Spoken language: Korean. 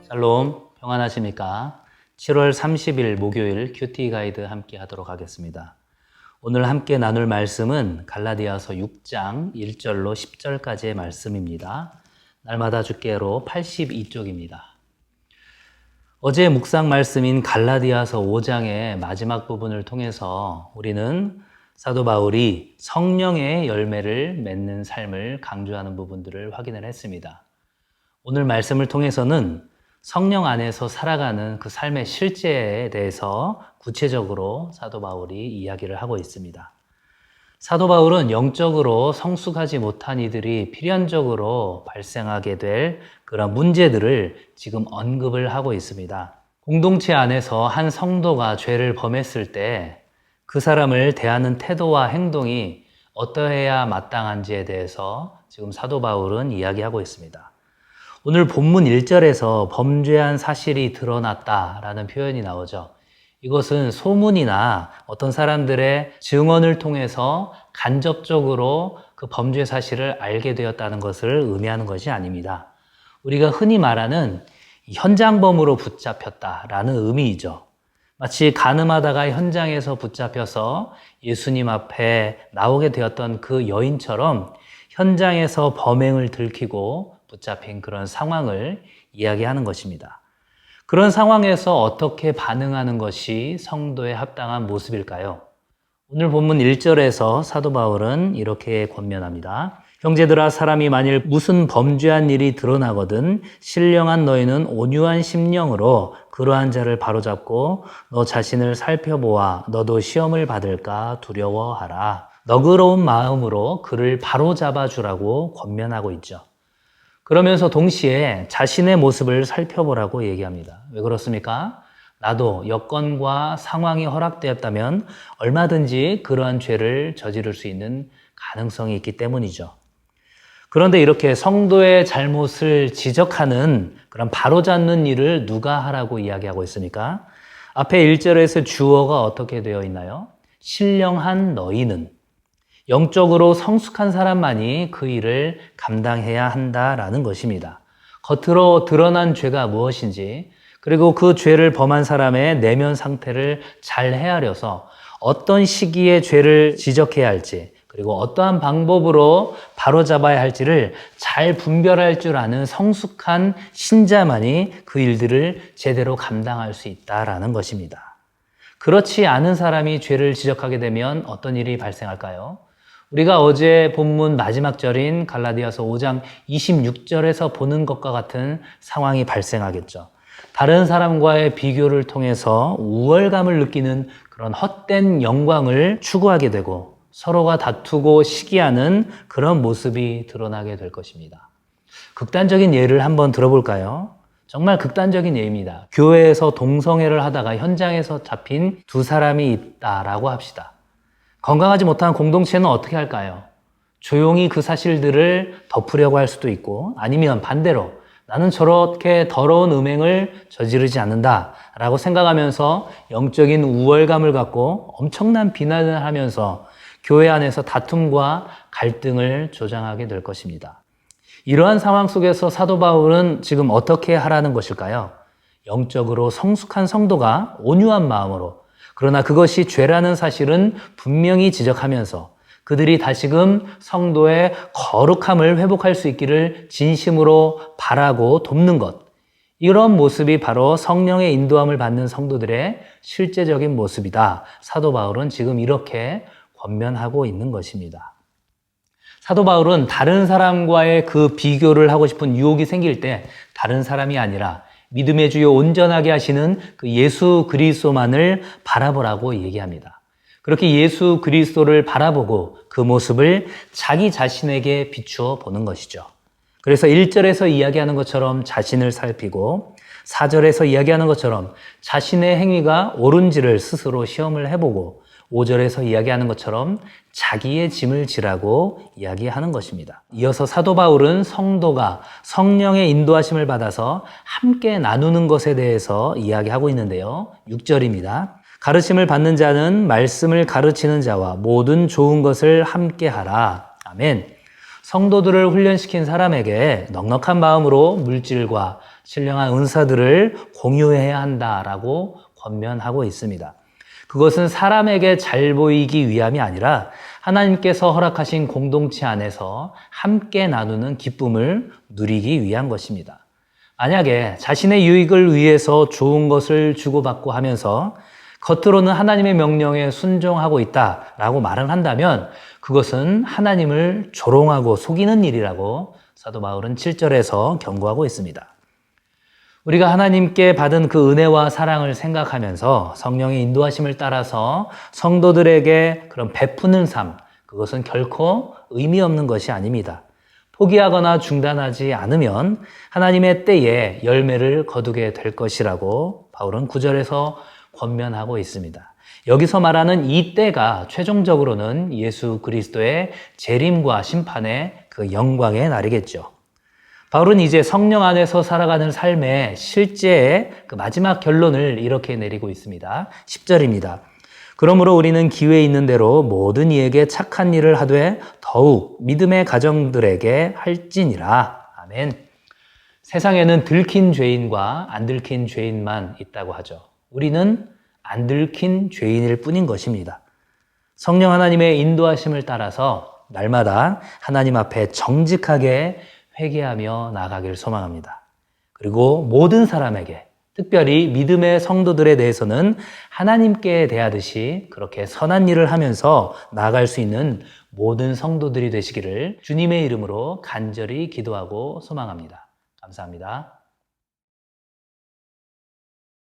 샬롬, 평안하십니까? 7월 30일 목요일 큐티 가이드 함께 하도록 하겠습니다. 오늘 함께 나눌 말씀은 갈라디아서 6장 1절로 10절까지의 말씀입니다. 날마다 주께로 82쪽입니다. 어제 묵상 말씀인 갈라디아서 5장의 마지막 부분을 통해서 우리는 사도 바울이 성령의 열매를 맺는 삶을 강조하는 부분들을 확인을 했습니다. 오늘 말씀을 통해서는 성령 안에서 살아가는 그 삶의 실제에 대해서 구체적으로 사도 바울이 이야기를 하고 있습니다. 사도 바울은 영적으로 성숙하지 못한 이들이 필연적으로 발생하게 될 그런 문제들을 지금 언급을 하고 있습니다. 공동체 안에서 한 성도가 죄를 범했을 때 그 사람을 대하는 태도와 행동이 어떠해야 마땅한지에 대해서 지금 사도 바울은 이야기하고 있습니다. 오늘 본문 1절에서 범죄한 사실이 드러났다라는 표현이 나오죠. 이것은 소문이나 어떤 사람들의 증언을 통해서 간접적으로 그 범죄 사실을 알게 되었다는 것을 의미하는 것이 아닙니다. 우리가 흔히 말하는 현장범으로 붙잡혔다라는 의미이죠. 마치 가늠하다가 현장에서 붙잡혀서 예수님 앞에 나오게 되었던 그 여인처럼 현장에서 범행을 들키고 붙잡힌 그런 상황을 이야기하는 것입니다. 그런 상황에서 어떻게 반응하는 것이 성도에 합당한 모습일까요? 오늘 본문 1절에서 사도 바울은 이렇게 권면합니다. 형제들아, 사람이 만일 무슨 범죄한 일이 드러나거든 신령한 너희는 온유한 심령으로 그러한 자를 바로잡고 너 자신을 살펴보아 너도 시험을 받을까 두려워하라. 너그러운 마음으로 그를 바로잡아 주라고 권면하고 있죠. 그러면서 동시에 자신의 모습을 살펴보라고 얘기합니다. 왜 그렇습니까? 나도 여건과 상황이 허락되었다면 얼마든지 그러한 죄를 저지를 수 있는 가능성이 있기 때문이죠. 그런데 이렇게 성도의 잘못을 지적하는 그런 바로잡는 일을 누가 하라고 이야기하고 있습니까? 앞에 1절에서 주어가 어떻게 되어 있나요? 신령한 너희는. 영적으로 성숙한 사람만이 그 일을 감당해야 한다라는 것입니다. 겉으로 드러난 죄가 무엇인지, 그리고 그 죄를 범한 사람의 내면 상태를 잘 헤아려서 어떤 시기에 죄를 지적해야 할지, 그리고 어떠한 방법으로 바로잡아야 할지를 잘 분별할 줄 아는 성숙한 신자만이 그 일들을 제대로 감당할 수 있다라는 것입니다. 그렇지 않은 사람이 죄를 지적하게 되면 어떤 일이 발생할까요? 우리가 어제 본문 마지막 절인 갈라디아서 5장 26절에서 보는 것과 같은 상황이 발생하겠죠. 다른 사람과의 비교를 통해서 우월감을 느끼는 그런 헛된 영광을 추구하게 되고 서로가 다투고 시기하는 그런 모습이 드러나게 될 것입니다. 극단적인 예를 한번 들어볼까요? 정말 극단적인 예입니다. 교회에서 동성애를 하다가 현장에서 잡힌 두 사람이 있다라고 합시다. 건강하지 못한 공동체는 어떻게 할까요? 조용히 그 사실들을 덮으려고 할 수도 있고, 아니면 반대로 나는 저렇게 더러운 음행을 저지르지 않는다라고 생각하면서 영적인 우월감을 갖고 엄청난 비난을 하면서 교회 안에서 다툼과 갈등을 조장하게 될 것입니다. 이러한 상황 속에서 사도 바울은 지금 어떻게 하라는 것일까요? 영적으로 성숙한 성도가 온유한 마음으로, 그러나 그것이 죄라는 사실은 분명히 지적하면서 그들이 다시금 성도의 거룩함을 회복할 수 있기를 진심으로 바라고 돕는 것, 이런 모습이 바로 성령의 인도함을 받는 성도들의 실제적인 모습이다. 사도 바울은 지금 이렇게 권면하고 있는 것입니다. 사도 바울은 다른 사람과의 그 비교를 하고 싶은 유혹이 생길 때 다른 사람이 아니라 믿음의 주요 온전하게 하시는 그 예수 그리스도만을 바라보라고 얘기합니다. 그렇게 예수 그리스도를 바라보고 그 모습을 자기 자신에게 비추어 보는 것이죠. 그래서 1절에서 이야기하는 것처럼 자신을 살피고 4절에서 이야기하는 것처럼 자신의 행위가 옳은지를 스스로 시험을 해보고 5절에서 이야기하는 것처럼 자기의 짐을 지라고 이야기하는 것입니다. 이어서 사도 바울은 성도가 성령의 인도하심을 받아서 함께 나누는 것에 대해서 이야기하고 있는데요. 6절입니다. 가르침을 받는 자는 말씀을 가르치는 자와 모든 좋은 것을 함께 하라. 아멘. 성도들을 훈련시킨 사람에게 넉넉한 마음으로 물질과 신령한 은사들을 공유해야 한다라고 권면하고 있습니다. 그것은 사람에게 잘 보이기 위함이 아니라 하나님께서 허락하신 공동체 안에서 함께 나누는 기쁨을 누리기 위한 것입니다. 만약에 자신의 유익을 위해서 좋은 것을 주고받고 하면서 겉으로는 하나님의 명령에 순종하고 있다라고 말을 한다면 그것은 하나님을 조롱하고 속이는 일이라고 사도 바울은 7절에서 경고하고 있습니다. 우리가 하나님께 받은 그 은혜와 사랑을 생각하면서 성령의 인도하심을 따라서 성도들에게 그런 베푸는 삶, 그것은 결코 의미 없는 것이 아닙니다. 포기하거나 중단하지 않으면 하나님의 때에 열매를 거두게 될 것이라고 바울은 9절에서 권면하고 있습니다. 여기서 말하는 이 때가 최종적으로는 예수 그리스도의 재림과 심판의 그 영광의 날이겠죠. 바울은 이제 성령 안에서 살아가는 삶의 실제의 그 마지막 결론을 이렇게 내리고 있습니다. 10절입니다. 그러므로 우리는 기회 있는 대로 모든 이에게 착한 일을 하되 더욱 믿음의 가정들에게 할지니라. 아멘. 세상에는 들킨 죄인과 안 들킨 죄인만 있다고 하죠. 우리는 안 들킨 죄인일 뿐인 것입니다. 성령 하나님의 인도하심을 따라서 날마다 하나님 앞에 정직하게 회개하며 나아가길 소망합니다. 그리고 모든 사람에게, 특별히 믿음의 성도들에 대해서는 하나님께 대하듯이 그렇게 선한 일을 하면서 나아갈 수 있는 모든 성도들이 되시기를 주님의 이름으로 간절히 기도하고 소망합니다. 감사합니다.